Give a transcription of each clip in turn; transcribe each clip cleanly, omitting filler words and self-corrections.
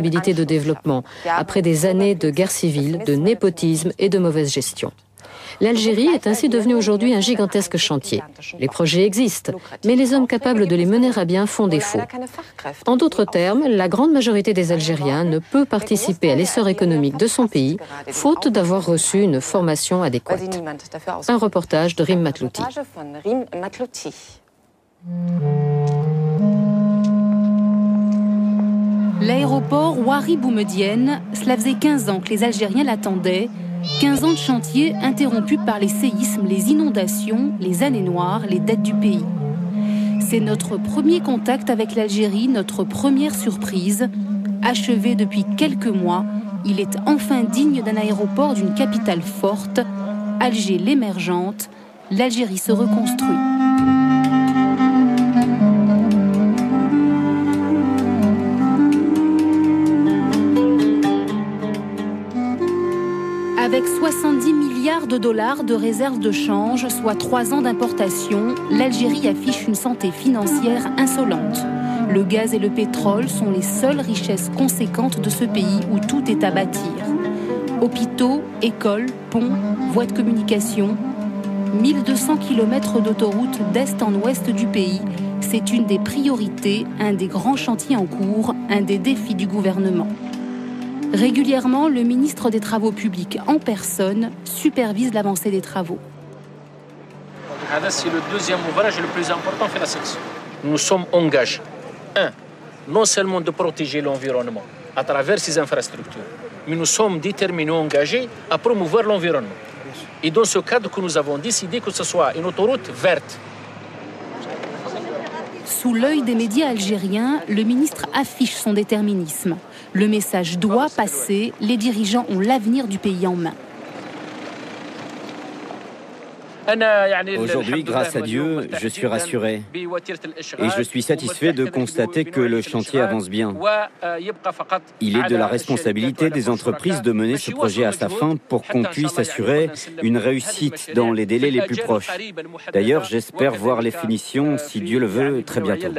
possibilités de développement, après des années de guerre civile, de népotisme et de mauvaise gestion. L'Algérie est ainsi devenue aujourd'hui un gigantesque chantier. Les projets existent, mais les hommes capables de les mener à bien font défaut. En d'autres termes, la grande majorité des Algériens ne peut participer à l'essor économique de son pays, faute d'avoir reçu une formation adéquate. Un reportage de Rim Matlouti. L'aéroport Ouari Boumedienne, cela faisait 15 ans que les Algériens l'attendaient. 15 ans de chantier interrompus par les séismes, les inondations, les années noires, les dettes du pays. C'est notre premier contact avec l'Algérie, notre première surprise. Achevé depuis quelques mois, il est enfin digne d'un aéroport d'une capitale forte. Alger l'émergente, l'Algérie se reconstruit. Avec 70 milliards de dollars de réserves de change, soit 3 ans d'importation, l'Algérie affiche une santé financière insolente. Le gaz et le pétrole sont les seules richesses conséquentes de ce pays où tout est à bâtir. Hôpitaux, écoles, ponts, voies de communication. 1200 km d'autoroutes d'est en ouest du pays, c'est une des priorités, un des grands chantiers en cours, un des défis du gouvernement. Régulièrement, le ministre des Travaux publics en personne supervise l'avancée des travaux. C'est le deuxième ouvrage le plus important de la section. Nous sommes engagés, non seulement de protéger l'environnement à travers ces infrastructures, mais nous sommes déterminés, engagés à promouvoir l'environnement. Et dans ce cadre que nous avons décidé que ce soit une autoroute verte. Sous l'œil des médias algériens, le ministre affiche son déterminisme. Le message doit passer, les dirigeants ont l'avenir du pays en main. Aujourd'hui, grâce à Dieu, je suis rassuré et je suis satisfait de constater que le chantier avance bien. Il est de la responsabilité des entreprises de mener ce projet à sa fin pour qu'on puisse assurer une réussite dans les délais les plus proches. D'ailleurs, j'espère voir les finitions, si Dieu le veut, très bientôt.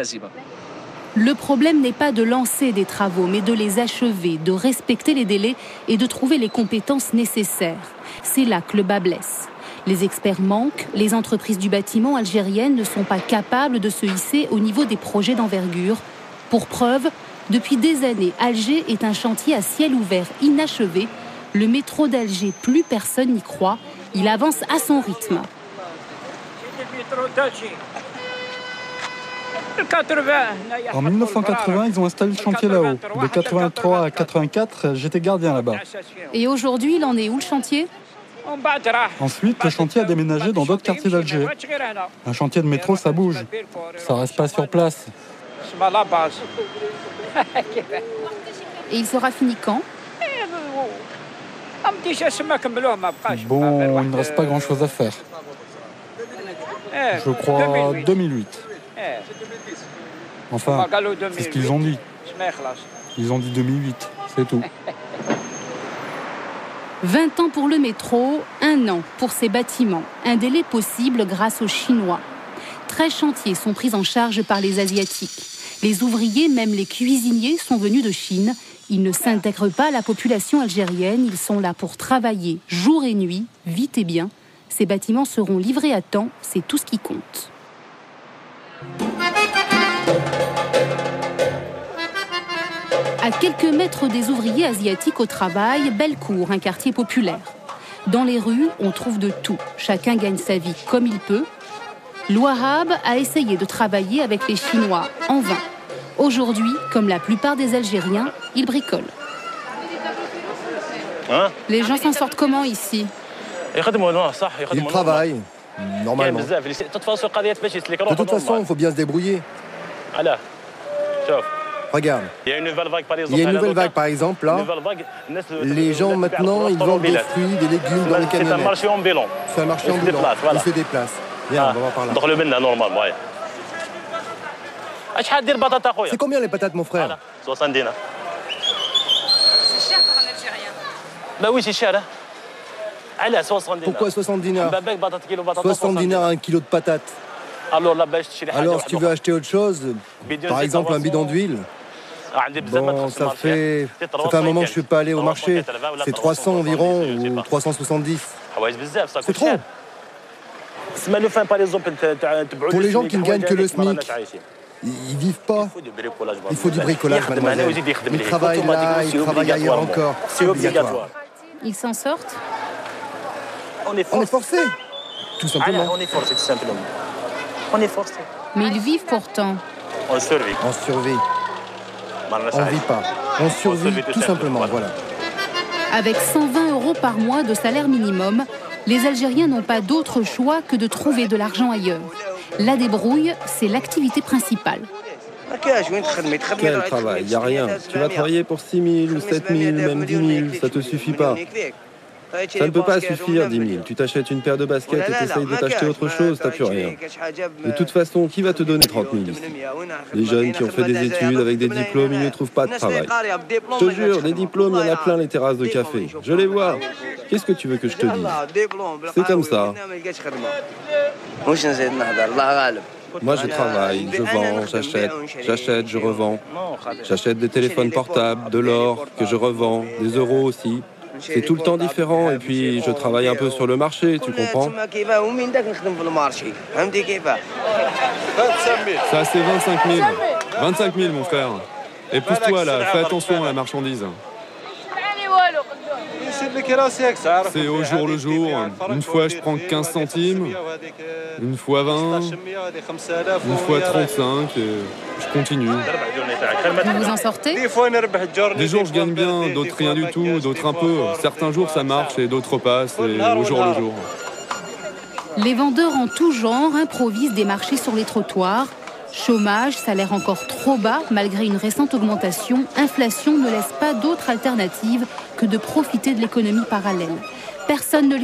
Le problème n'est pas de lancer des travaux, mais de les achever, de respecter les délais et de trouver les compétences nécessaires. C'est là que le bât blesse. Les experts manquent, les entreprises du bâtiment algériennes ne sont pas capables de se hisser au niveau des projets d'envergure. Pour preuve, depuis des années, Alger est un chantier à ciel ouvert inachevé. Le métro d'Alger, plus personne n'y croit. Il avance à son rythme. En 1980, ils ont installé le chantier là-haut. De 83 à 84, j'étais gardien là-bas. Et aujourd'hui, il en est où le chantier ? Ensuite, le chantier a déménagé dans d'autres quartiers d'Alger. Un chantier de métro, ça bouge. Ça reste pas sur place. Et il sera fini quand ? Bon, il ne reste pas grand-chose à faire. Je crois 2008. Enfin, c'est ce qu'ils ont dit. Ils ont dit 2008, c'est tout. 20 ans pour le métro, 1 an pour ces bâtiments. Un délai possible grâce aux Chinois. 13 chantiers sont pris en charge par les Asiatiques. Les ouvriers, même les cuisiniers, sont venus de Chine. Ils ne s'intègrent pas à la population algérienne. Ils sont là pour travailler jour et nuit, vite et bien. Ces bâtiments seront livrés à temps, c'est tout ce qui compte. À quelques mètres des ouvriers asiatiques au travail, Bellecour, un quartier populaire. Dans les rues, on trouve de tout. Chacun gagne sa vie comme il peut. Louahab a essayé de travailler avec les Chinois, en vain. Aujourd'hui, comme la plupart des Algériens, il bricole. Les gens s'en sortent comment ici ? Ils travaillent, normalement. De toute façon, il faut bien se débrouiller. Regarde, il y a une nouvelle vague par exemple, là. Les gens maintenant, ils vendent des fruits, des légumes dans les camionnettes. C'est un marché ambulant, ils se déplacent. Viens, on va voir par là. C'est combien les patates, mon frère? 70 dinars. C'est cher pour un Algérien. Bah oui, c'est cher. Pourquoi 70 dinars? 60 dinars un kilo de patates. Alors, si tu veux acheter autre chose, par exemple un bidon d'huile, Bon, ça fait un moment que je ne suis pas allé au marché. C'est 300 environ ou 370. C'est trop. Pour les gens qui ne gagnent que le SMIC, ils vivent pas. Il faut du bricolage, mademoiselle. Ils travaillent là, ils travaillent ailleurs encore. C'est obligatoire. Ils s'en sortent? On est forcé, tout simplement. On est forcé, tout simplement. On est forcé. Mais ils vivent pourtant. On survit. On survit. On ne vit pas. On survit tout simplement, voilà. Avec 120 € par mois de salaire minimum, les Algériens n'ont pas d'autre choix que de trouver de l'argent ailleurs. La débrouille, c'est l'activité principale. Quel travail? Il n'y a rien. Tu vas travailler pour 6 000 ou 7 000, même 10 000, ça ne te suffit pas. Ça ne peut pas suffire, 10 000. Tu t'achètes une paire de baskets et tu essayes de t'acheter autre chose, tu n'as plus rien. De toute façon, qui va te donner 30 000 ici? Les jeunes qui ont fait des études avec des diplômes, ils ne trouvent pas de travail. Je te jure, des diplômes, il y en a plein les terrasses de café. Je les vois. Qu'est-ce que tu veux que je te dise? C'est comme ça. Moi, je travaille, je vends, j'achète, je revends. J'achète des téléphones portables, de l'or, que je revends, des euros aussi. C'est tout le temps différent et puis je travaille un peu sur le marché, tu comprends? Ça, c'est 25 000. 25 000, mon frère. Et pousse-toi là, fais attention à la marchandise. C'est au jour le jour. Une fois, je prends 15 centimes. Une fois 20. Une fois 35. Et je continue. Vous vous en sortez? Des jours, je gagne bien, d'autres rien du tout, d'autres un peu. Certains jours, ça marche et d'autres pas. C'est au jour le jour. Les vendeurs en tout genre improvisent des marchés sur les trottoirs. Chômage, salaire encore trop bas malgré une récente augmentation, inflation ne laisse pas d'autre alternative que de profiter de l'économie parallèle. Personne ne